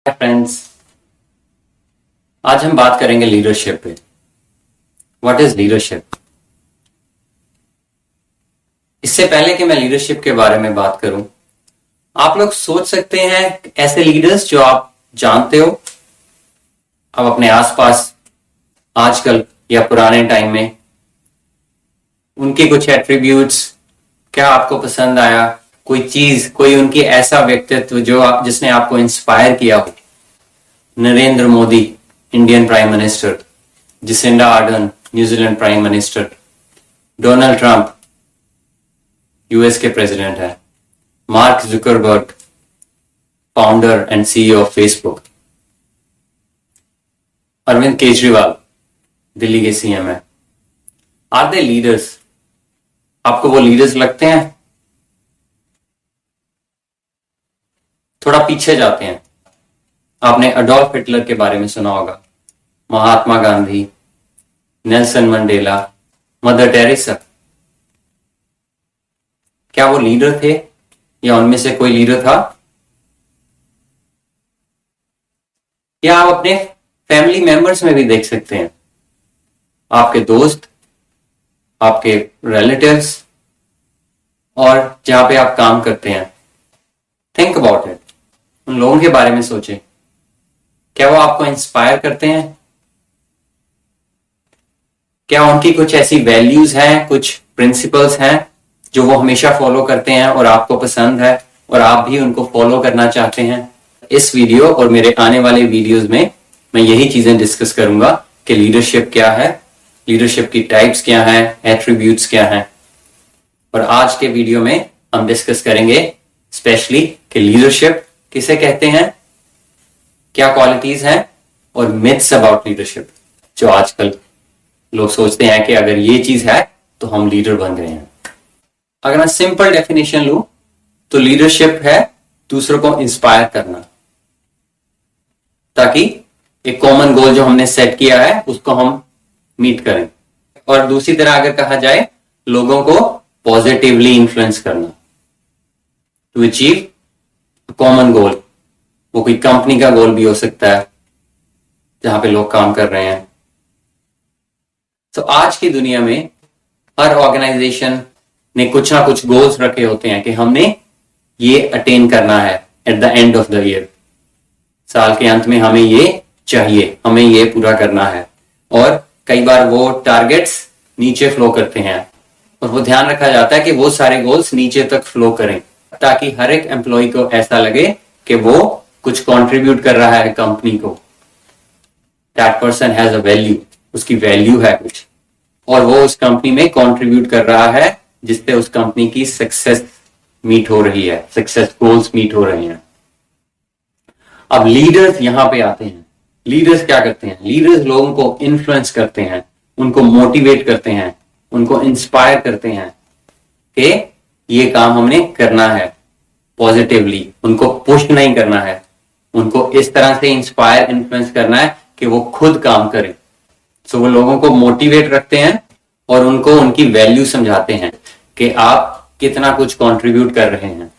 Friends, आज हम बात करेंगे लीडरशिप पे। What is leadership? इससे पहले कि मैं लीडरशिप के बारे में बात करूं, आप लोग सोच सकते हैं ऐसे लीडर्स जो आप जानते हो, आप अपने आसपास आजकल या पुराने टाइम में, उनके कुछ एट्रीब्यूट्स क्या आपको पसंद आया, कोई चीज, कोई उनकी ऐसा व्यक्तित्व जिसने आपको इंस्पायर किया हो। Narendra Modi, Indian prime minister; Jacinda Ardern, New Zealand prime minister; Donald Trump, US के प्रेसिडेंट है; Mark Zuckerberg, founder and CEO of Facebook; Arvind Kejriwal, Delhi के सीएम है। Are they leaders? आपको वो लीडर्स लगते हैं? थोड़ा पीछे जाते हैं। आपने अडोल्फ हिटलर के बारे में सुना होगा, Mahatma Gandhi, Nelson Mandela, Mother Teresa. क्या वो लीडर थे या उनमें से कोई लीडर था? या आप अपने फैमिली मेंबर्स में भी देख सकते हैं, आपके दोस्त, आपके रिलेटिव्स, और जहां पे आप काम करते हैं। Think about it. उन लोगों के बारे में सोचें, क्या वो आपको इंस्पायर करते हैं? क्या उनकी कुछ ऐसी वैल्यूज हैं, कुछ प्रिंसिपल्स हैं जो वो हमेशा फॉलो करते हैं और आपको पसंद है और आप भी उनको फॉलो करना चाहते हैं? इस वीडियो और मेरे आने वाले वीडियोस में मैं यही चीजें डिस्कस करूंगा कि लीडरशिप क्या है, लीडरशिप की टाइप्स क्या हैं, एट्रीब्यूट्स क्या हैं। और आज के वीडियो में हम डिस्कस करेंगे स्पेशली कि लीडरशिप किसे कहते हैं, क्या क्वालिटीज हैं, और मिथ्स अबाउट लीडरशिप जो आजकल लोग सोचते हैं कि अगर ये चीज है तो हम लीडर बन गए हैं। अगर मैं सिंपल डेफिनेशन लूं तो लीडरशिप है दूसरों को इंस्पायर करना, ताकि एक कॉमन गोल जो हमने सेट किया है उसको हम मीट करें। और दूसरी तरह अगर कहा जाए, लोगों को पॉजिटिवली इन्फ्लुएंस करना टू अचीव कॉमन गोल। वो कोई कंपनी का गोल भी हो सकता है जहां पे लोग काम कर रहे हैं। तो आज की दुनिया में हर ऑर्गेनाइजेशन ने कुछ ना कुछ गोल्स रखे होते हैं कि हमने ये अटेन करना है at the end of the year. साल के अंत में हमें ये चाहिए, हमें ये पूरा करना है। और कई बार वो टारगेट्स नीचे फ्लो करते हैं और वो ध्यान रखा जाता है कि वो सारे गोल्स नीचे तक फ्लो करें, ताकि हर एक एम्प्लॉय को ऐसा लगे कि वो कुछ कंट्रीब्यूट कर रहा है कंपनी को। That person has a value, उसकी वैल्यू है कुछ, और वो उस कंपनी में कंट्रीब्यूट कर रहा है जिससे उस कंपनी की सक्सेस मीट हो रही है, सक्सेस गोल्स मीट हो रहे हैं। अब लीडर्स यहां पे आते हैं। लीडर्स क्या करते हैं? लीडर्स लोगों को इन्फ्लुएंस करते हैं, उनको मोटिवेट करते हैं, उनको इंस्पायर करते हैं कि ये काम हमने करना है पॉजिटिवली। उनको पुश नहीं करना है, उनको इस तरह से इंस्पायर, इन्फ्लुएंस करना है कि वो खुद काम करें। सो वो लोगों को मोटिवेट रखते हैं और उनको उनकी वैल्यू समझाते हैं कि आप कितना कुछ कंट्रीब्यूट कर रहे हैं।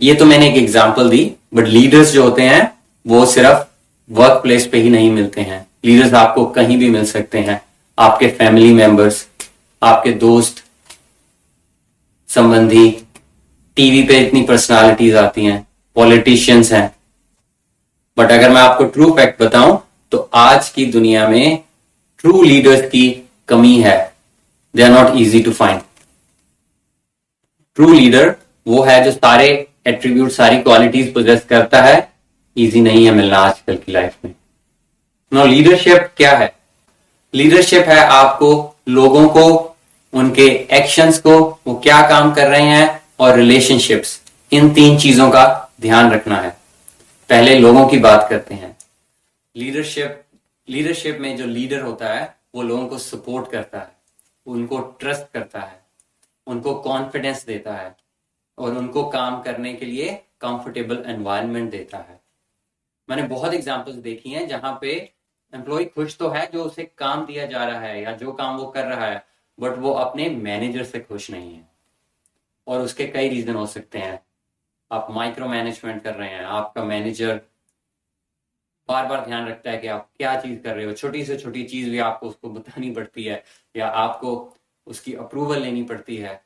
ये तो मैंने एक एग्जांपल दी, बट लीडर्स जो होते हैं वो सिर्फ वर्क प्लेस पे ही नहीं मिलते हैं। लीडर्स आपको कहीं भी मिल सकते हैं, आपके फैमिली मेंबर्स, आपके दोस्त, संबंधी, टीवी पे इतनी पर्सनालिटीज आती हैं, पॉलिटिशियंस हैं। बट अगर मैं आपको ट्रू फैक्ट बताऊं तो आज की दुनिया में ट्रू लीडर्स की कमी है। They are not easy to find. True leader वो है जो सारे एट्रीब्यूट, सारी क्वालिटीज पोजेस करता है। इजी नहीं है मिलना आजकल की लाइफ में। नो, लीडरशिप क्या है? लीडरशिप है आपको लोगों को, उनके एक्शंस को, वो क्या काम कर रहे हैं, और रिलेशनशिप्स, इन तीन चीजों का ध्यान रखना है। पहले लोगों की बात करते हैं। लीडरशिप में जो लीडर होता है वो लोगों को सपोर्ट करता है, उनको ट्रस्ट करता है, उनको कॉन्फिडेंस देता है और उनको काम करने के लिए कंफर्टेबल एनवायरनमेंट देता है। मैंने बहुत एग्जांपल्स देखी हैं जहां पे एम्प्लॉय खुश तो है जो उसे काम दिया जा रहा है या जो काम वो कर रहा है, बट वो अपने मैनेजर से खुश नहीं है। और उसके कई रीजन हो सकते हैं। आप माइक्रो मैनेजमेंट कर रहे हैं, आपका मैनेजर बार बार ध्यान रखता है कि आप क्या चीज कर रहे हो, छोटी से छोटी चीज भी आपको उसको बतानी पड़ती है या आपको उसकी अप्रूवल लेनी पड़ती है,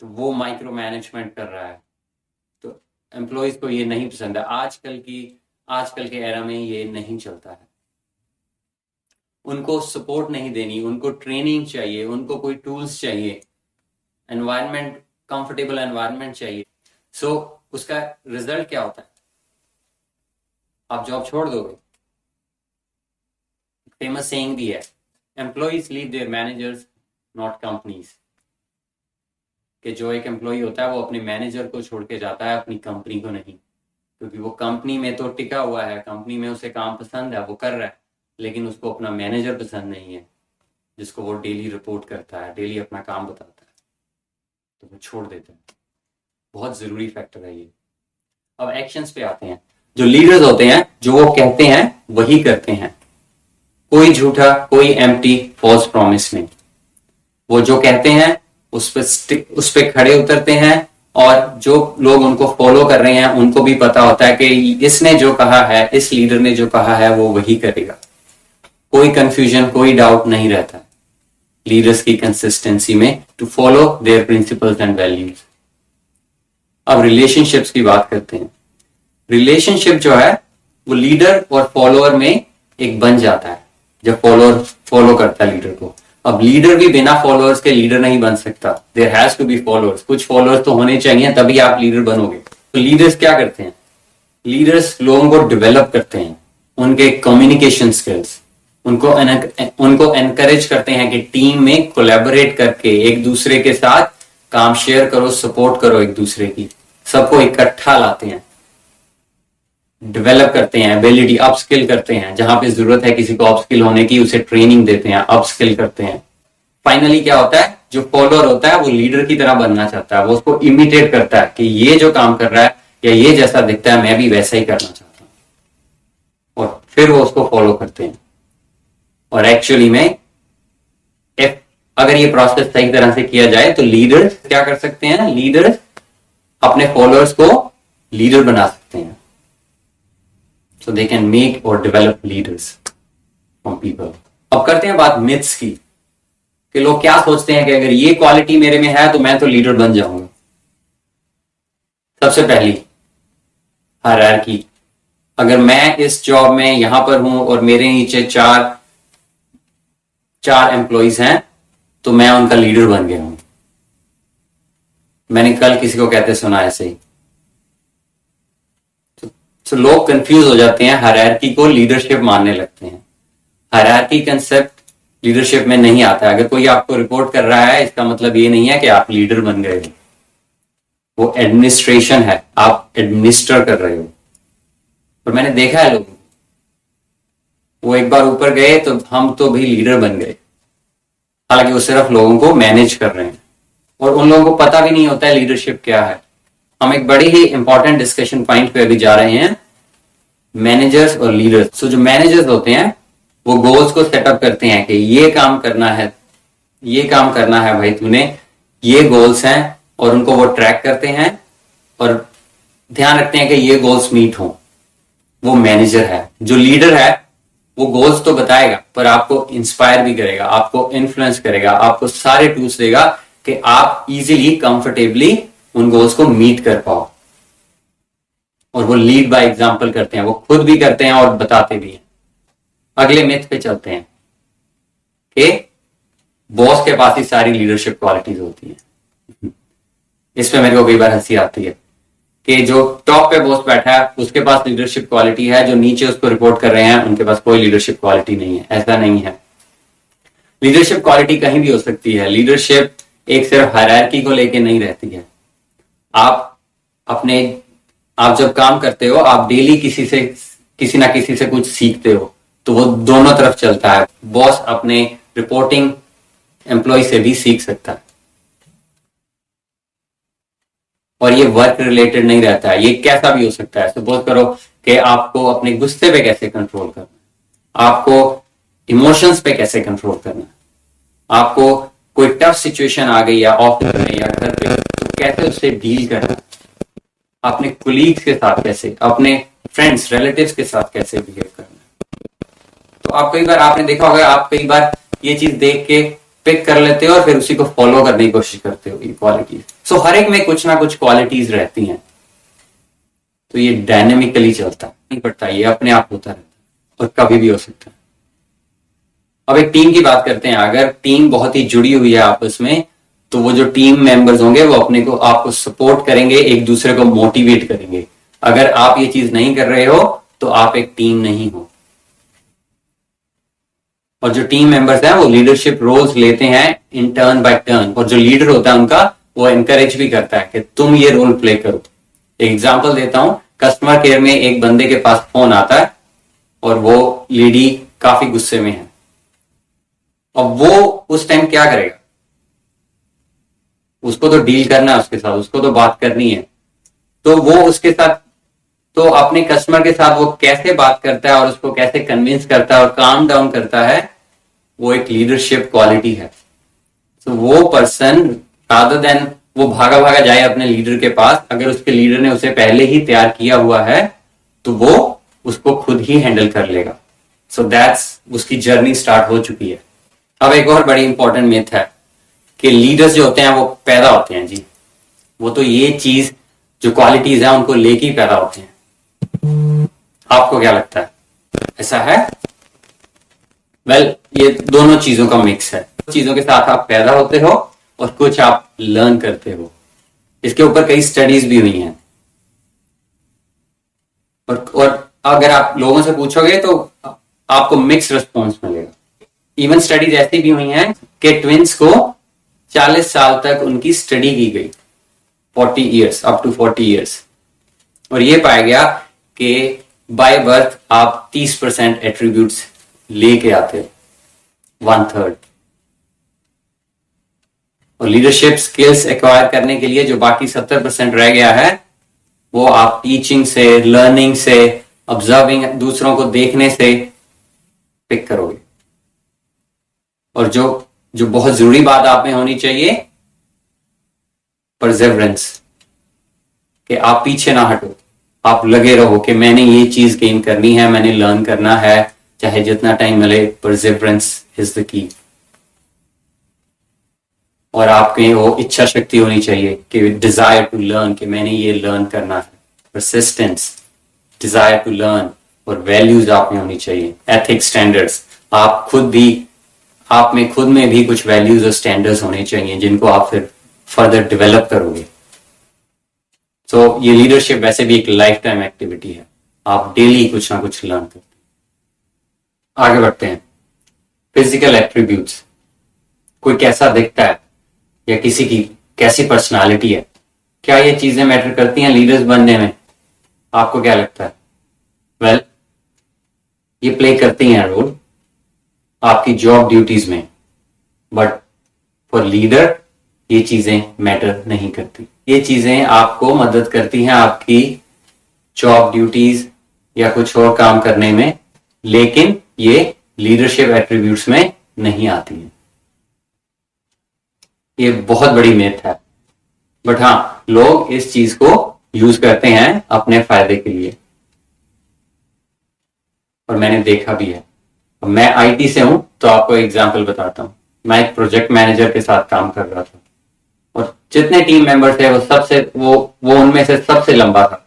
तो वो माइक्रो मैनेजमेंट कर रहा है। तो एम्प्लॉयज को ये नहीं पसंद है। आजकल के एरा में ये नहीं चलता है। उनको सपोर्ट नहीं देनी, उनको ट्रेनिंग चाहिए, उनको कोई टूल्स चाहिए, एनवायरनमेंट, कंफर्टेबल एनवायरनमेंट चाहिए। सो उसका रिजल्ट क्या होता है? आप जॉब छोड़ दोगे। फेमस सेइंग भी है, employees leave their managers not companies. कि जो एक एम्प्लॉय होता है वो अपने मैनेजर को छोड़ के जाता है, अपनी कंपनी को नहीं। क्योंकि वो कंपनी में तो टिका हुआ है, कंपनी में उसे काम पसंद है, वो कर रहा है, लेकिन उसको अपना मैनेजर पसंद नहीं है जिसको वो डेली रिपोर्ट करता है, डेली अपना काम बताता है, तो वो छोड़ देता है। बहुत जरूरी फैक्टर है ये। अब एक्शंस पे आते हैं। जो लीडर्स होते हैं, जो वो कहते हैं वही करते हैं। कोई झूठा, कोई एम्प्टी फॉल्स प्रॉमिस नहीं। वो जो कहते हैं उस पे खड़े उतरते हैं, और जो लोग उनको फॉलो कर रहे हैं उनको भी पता होता है कि इसने जो कहा है, इस लीडर ने जो कहा है वो वही करेगा। कोई कंफ्यूजन, कोई डाउट नहीं रहता लीडर्स की कंसिस्टेंसी में to follow their principles and values. अब रिलेशनशिप्स की बात करते हैं। रिलेशनशिप जो है वो लीडर और फॉलोअर में एक बन जाता है जब फॉलोअर फॉलो करता है लीडर को। अब लीडर भी बिना फॉलोअर्स के लीडर नहीं बन सकता। There has to be followers. कुछ फॉलोअर्स तो होने चाहिए, तभी आप लीडर बनोगे। तो लीडर्स क्या करते हैं? लीडर्स लोगों को डेवलप करते हैं, उनके कम्युनिकेशन स्किल्स, उनको एनकरेज करते हैं कि टीम में कोलैबोरेट करके एक दूसरे के साथ काम शेयर करो, सपोर्ट करो एक दूसरे की, सबको इकट्ठा लाते हैं, डेवलप करते हैं, एबिलिटी अपस्किल करते हैं, जहां पे जरूरत है किसी को अपस्किल होने की उसे ट्रेनिंग देते हैं, अपस्किल करते हैं। फाइनली क्या होता है? जो फॉलोअर होता है वो लीडर की तरह बनना चाहता है, वो उसको इमिटेट करता है कि ये जो काम कर रहा है या ये जैसा दिखता है मैं भी वैसा ही करना चाहता हूं, और फिर वो उसको फॉलो करते हैं। और एक्चुअली में अगर ये प्रोसेस सही तरह से किया जाए तो लीडर्स क्या कर सकते हैं? लीडर्स अपने फॉलोअर्स को लीडर बना सकते हैं। So they can make or develop leaders from people. अब करते हैं बात मिथ्स की, कि लोग क्या सोचते हैं कि अगर ये क्वालिटी मेरे में है तो मैं तो लीडर बन जाऊंगा। सबसे पहली हायरार्की। अगर मैं इस जॉब में यहां पर हूं और मेरे नीचे चार एम्प्लॉइज हैं तो मैं उनका लीडर बन गया हूं। मैंने कल किसी को कहते सुना ऐसे ही। तो लोग कंफ्यूज हो जाते हैं, हायरार्की को लीडरशिप मानने लगते हैं। हायरार्की कंसेप्ट लीडरशिप में नहीं आता है। अगर कोई आपको रिपोर्ट कर रहा है इसका मतलब ये नहीं है कि आप लीडर बन गए हो। वो एडमिनिस्ट्रेशन है, आप एडमिनिस्टर कर रहे हो। और मैंने देखा है लोग, वो एक बार ऊपर गए तो हम तो भी लीडर बन गए, हालांकि वो सिर्फ लोगों को मैनेज कर रहे हैं और उन लोगों को पता भी नहीं होता है लीडरशिप क्या है। हम एक बड़ी ही इंपॉर्टेंट डिस्कशन पॉइंट पे अभी जा रहे हैं, मैनेजर्स और लीडर्स। तो जो मैनेजर्स होते हैं वो गोल्स को सेटअप करते हैं कि ये काम करना है, ये काम करना है भाई तूने, ये गोल्स हैं, और उनको वो ट्रैक करते हैं और ध्यान रखते हैं कि ये गोल्स मीट हो। वो मैनेजर है। जो लीडर है वो गोल्स तो बताएगा पर आपको इंस्पायर भी करेगा, आपको इन्फ्लुएंस करेगा, आपको सारे टूल्स देगा कि आप इजीली कंफर्टेबली उन गोल्स को मीट कर पाओ। और वो लीड बाय एग्जांपल करते हैं, वो खुद भी करते हैं और बताते भी हैं। अगले मिथ पे चलते हैं कि बॉस के पास ही सारी लीडरशिप क्वालिटीज होती हैं। इस पे मेरे को कई बार हंसी आती है कि जो टॉप पे बॉस बैठा है उसके पास लीडरशिप क्वालिटी है, जो नीचे उसको रिपोर्ट कर रहे हैं उनके पास कोई लीडरशिप क्वालिटी नहीं है। ऐसा नहीं है। लीडरशिप क्वालिटी कहीं भी हो सकती है। लीडरशिप एक सिर्फ हायरार्की को लेके नहीं रहती है। आप जब काम करते हो आप डेली किसी ना किसी से कुछ सीखते हो, तो वो दोनों तरफ चलता है। बॉस अपने रिपोर्टिंग एम्प्लॉय से भी सीख सकता है। और ये वर्क रिलेटेड नहीं रहता है, ये कैसा भी हो सकता है। सपोज करो कि आपको अपने गुस्से पे कैसे कंट्रोल करना है, आपको इमोशंस पे कैसे कंट्रोल करना है, आपको कोई टफ सिचुएशन आ गई या ऑफिस में या घर पे तो कैसे उससे डील करना है, अपने कुलीग्स के साथ कैसे, अपने फ्रेंड्स रिलेटिव्स के साथ कैसे बिहेव करना है। तो आप कई बार आपने देखा होगा, आप कई बार ये चीज देख के पिक कर लेते हो और फिर उसी को फॉलो करने की कोशिश करते हो, ये क्वालिटीज। सो हर एक में कुछ ना कुछ क्वालिटीज रहती हैं, तो ये डायनेमिकली चलता है, नहीं पड़ता, ये अपने आप होता रहता है और कभी भी हो सकता है। अब एक टीम की बात करते हैं। अगर टीम बहुत ही जुड़ी हुई है आपस में, तो वो जो टीम मेंबर्स होंगे वो अपने को आपको सपोर्ट करेंगे, एक दूसरे को मोटिवेट करेंगे। अगर आप ये चीज नहीं कर रहे हो तो आप एक टीम नहीं हो। और जो टीम मेंबर्स हैं वो लीडरशिप रोल्स लेते हैं इन टर्न बाय टर्न, और जो लीडर होता है उनका वो एनकरेज भी करता है कि तुम ये रोल प्ले करो। एग्जाम्पल देता हूं, कस्टमर केयर में एक बंदे के पास फोन आता है और वो लेडी काफी गुस्से में है। अब वो उस टाइम क्या करेगा? उसको तो डील करना है उसके साथ, उसको तो बात करनी है। तो वो उसके साथ, तो अपने कस्टमर के साथ वो कैसे बात करता है और उसको कैसे कन्विंस करता है और काम डाउन करता है, वो एक लीडरशिप क्वालिटी है। तो वो पर्सन रादर देन वो भागा भागा जाए अपने लीडर के पास, अगर उसके लीडर ने उसे पहले ही तैयार किया हुआ है तो वो उसको खुद ही हैंडल कर लेगा। सो दैट्स उसकी जर्नी स्टार्ट हो चुकी है। अब एक और बड़ी इंपॉर्टेंट मिथ है कि लीडर्स जो होते हैं वो पैदा होते हैं। जी, वो तो ये चीज जो क्वालिटीज है उनको लेके ही पैदा होते हैं। आपको क्या लगता है, ऐसा है? वेल, ये दोनों चीजों का मिक्स है। चीजों के साथ आप पैदा होते हो और कुछ आप लर्न करते हो। इसके ऊपर कई स्टडीज भी हुई हैं, और अगर आप लोगों से पूछोगे तो आपको मिक्स रिस्पॉन्स मिलेगा। इवन स्टडीज ऐसी भी हुई हैं कि ट्विंस को 40 साल तक उनकी स्टडी की गई, 40 ईयर्स, अप टू 40 ईयर्स, और ये पाया गया कि बाय बर्थ आप 30% एट्रीब्यूट्स लेके आते हो, 1/3। और लीडरशिप स्किल्स एक्वायर करने के लिए जो बाकी 70% रह गया है, वो आप टीचिंग से, लर्निंग से, ऑब्जर्विंग, दूसरों को देखने से पिक करोगे। और जो बहुत जरूरी बात आप में होनी चाहिए, परसेवरेंस, कि आप पीछे ना हटो, आप लगे रहो कि मैंने ये चीज गेन करनी है, मैंने लर्न करना है, चाहे जितना टाइम मिले। Perseverance is the key. और आपके वो इच्छा शक्ति होनी चाहिए कि डिजायर टू लर्न, कि मैंने ये लर्न करना है। परसिस्टेंस, डिजायर टू लर्न, और वैल्यूज आप में होनी चाहिए, एथिक्स, स्टैंडर्ड्स। आप खुद भी, आप में खुद में भी कुछ वैल्यूज और स्टैंडर्ड्स होने चाहिए जिनको आप फिर फर्दर डेवलप करोगे। तो ये लीडरशिप वैसे भी एक लाइफ टाइम एक्टिविटी है, आप डेली कुछ ना कुछ लर्न करते हैं। आगे बढ़ते हैं। फिजिकल एट्रीब्यूट्स, कोई कैसा दिखता है या किसी की कैसी पर्सनालिटी है, क्या ये चीजें मैटर करती हैं लीडर्स बनने में? आपको क्या लगता है? वेल, ये प्ले करती हैं रोल आपकी जॉब ड्यूटीज में, बट फॉर लीडर ये चीजें मैटर नहीं करती। ये चीजें आपको मदद करती हैं आपकी जॉब ड्यूटीज या कुछ और काम करने में, लेकिन ये लीडरशिप एट्रीब्यूट्स में नहीं आती हैं। ये बहुत बड़ी मिथ है, बट हाँ, लोग इस चीज को यूज करते हैं अपने फायदे के लिए, और मैंने देखा भी है। मैं आईटी से हूं तो आपको एग्जांपल बताता हूं। मैं एक प्रोजेक्ट मैनेजर के साथ काम कर रहा था, और जितने टीम मेंबर थे वो उनमें से सबसे लंबा था,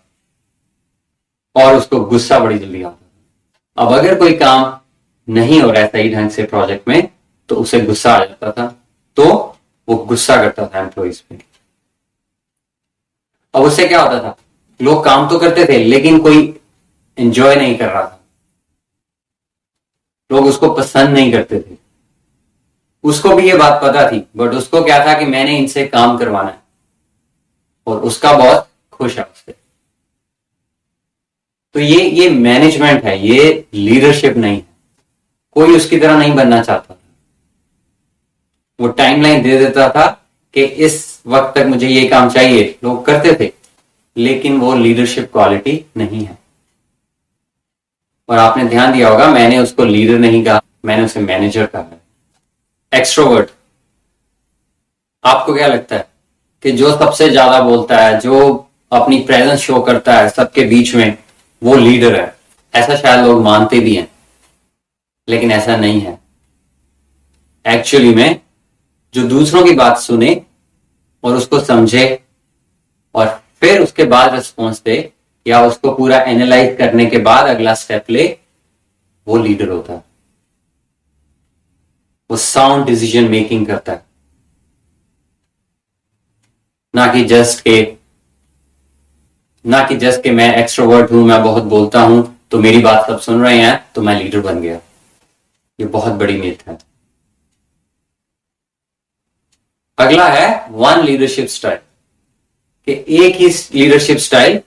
और उसको गुस्सा बड़ी जल्दी आता था। अब अगर कोई काम नहीं हो रहा है सही ढंग से प्रोजेक्ट में, तो उसे गुस्सा आ जाता था, तो वो गुस्सा करता था एम्प्लॉइज पे। अब उससे क्या होता था, लोग काम तो करते थे लेकिन कोई एंजॉय नहीं कर रहा था, लोग उसको पसंद नहीं करते थे। उसको भी ये बात पता थी, बट उसको क्या था कि मैंने इनसे काम करवाना है, और उसका बॉस खुश है उससे। तो ये मैनेजमेंट है, ये लीडरशिप नहीं है। कोई उसकी तरह नहीं बनना चाहता था। वो टाइमलाइन दे देता था कि इस वक्त तक मुझे ये काम चाहिए, लोग करते थे, लेकिन वो लीडरशिप क्वालिटी नहीं है। और आपने ध्यान दिया होगा, मैंने उसको लीडर नहीं कहा, मैंने उसे मैनेजर कहा है। एक्सट्रोवर्ट, आपको क्या लगता है कि जो सबसे ज्यादा बोलता है, जो अपनी प्रेजेंस शो करता है सबके बीच में, वो लीडर है। ऐसा शायद लोग मानते भी हैं, लेकिन ऐसा नहीं है। एक्चुअली में जो दूसरों की बात सुने और उसको समझे और फिर उसके बाद रिस्पॉन्स दे, या उसको पूरा एनालाइज करने के बाद अगला स्टेप ले, वो लीडर होता है। वो साउंड डिसीजन मेकिंग करता है, ना कि जस्ट के मैं एक्सट्रोवर्ट हूं, मैं बहुत बोलता हूं तो मेरी बात सब सुन रहे हैं तो मैं लीडर बन गया। ये बहुत बड़ी मिथ है। अगला है वन लीडरशिप स्टाइल, कि एक ही लीडरशिप स्टाइल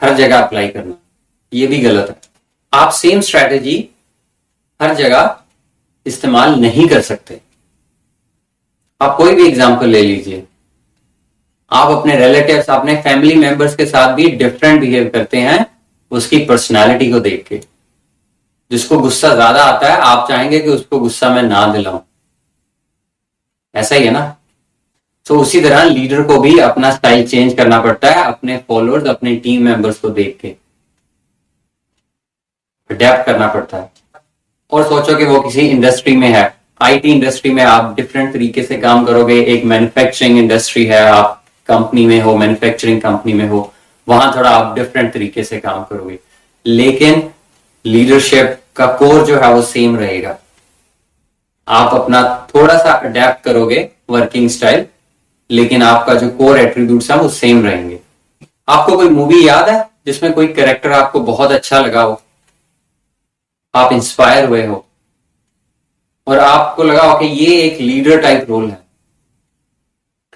हर जगह अप्लाई करना। ये भी गलत है। आप सेम स्ट्रैटेजी हर जगह इस्तेमाल नहीं कर सकते। आप कोई भी एग्जांपल ले लीजिए, आप अपने रिलेटिव्स, अपने फैमिली मेंबर्स के साथ भी डिफरेंट बिहेव करते हैं उसकी पर्सनालिटी को देख के। जिसको गुस्सा ज्यादा आता है, आप चाहेंगे कि उसको गुस्सा में ना दिलाऊं, ऐसा ही है ना। तो उसी तरह लीडर को भी अपना स्टाइल चेंज करना पड़ता है अपने फॉलोअर्स, अपने टीम मेंबर्स को देख के अडेप्ट करना पड़ता है। और सोचो कि वो किसी इंडस्ट्री में है, आईटी इंडस्ट्री में आप डिफरेंट तरीके से काम करोगे। एक मैन्युफैक्चरिंग इंडस्ट्री है, आप कंपनी में हो, मैन्युफैक्चरिंग कंपनी में हो, वहां थोड़ा आप डिफरेंट तरीके से काम करोगे, लेकिन लीडरशिप का कोर जो है वो सेम रहेगा। आप अपना थोड़ा सा अडेप्ट करोगे वर्किंग स्टाइल, लेकिन आपका जो कोर एट्रीब्यूट्स है वो सेम रहेंगे। आपको कोई मूवी याद है जिसमें कोई कैरेक्टर आपको बहुत अच्छा लगा हो, आप इंस्पायर हुए हो और आपको लगा हो कि ये एक लीडर टाइप रोल है?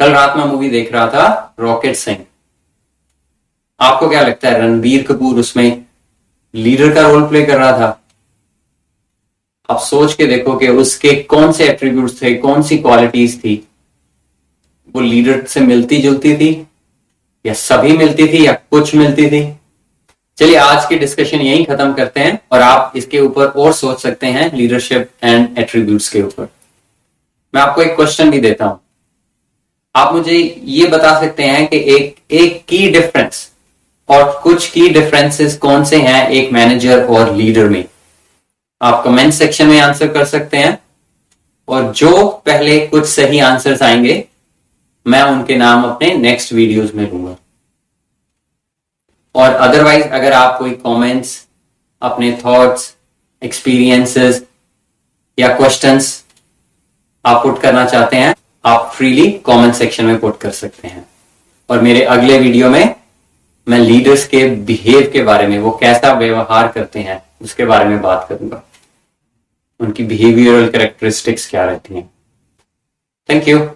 कल रात में मूवी देख रहा था रॉकेट सिंह। आपको क्या लगता है, रणबीर कपूर उसमें लीडर का रोल प्ले कर रहा था? आप सोच के देखो कि उसके कौन से एट्रीब्यूट्स थे, कौन सी क्वालिटीज थी, वो लीडर से मिलती जुलती थी, या सभी मिलती थी, या कुछ मिलती थी? चलिए आज की डिस्कशन यहीं खत्म करते हैं और आप इसके ऊपर और सोच सकते हैं लीडरशिप एंड एट्रीब्यूट्स के ऊपर। मैं आपको एक क्वेश्चन भी देता हूं, आप मुझे ये बता सकते हैं कि एक की डिफरेंस और कुछ की डिफरेंसेस कौन से हैं एक मैनेजर और लीडर में? आप कमेंट सेक्शन में आंसर कर सकते हैं, और जो पहले कुछ सही आंसर्स आएंगे मैं उनके नाम अपने नेक्स्ट वीडियोस में लूंगा। और अदरवाइज अगर आप कोई कमेंट्स, अपने थॉट्स, एक्सपीरियंसेस या क्वेश्चंस आप पुट करना चाहते हैं, आप फ्रीली कमेंट सेक्शन में पुट कर सकते हैं। और मेरे अगले वीडियो में मैं लीडर्स के बिहेव के बारे में, वो कैसा व्यवहार करते हैं उसके बारे में बात करूंगा। उनकी बिहेवियरल कैरेक्टरिस्टिक्स क्या रहती हैं। Thank you.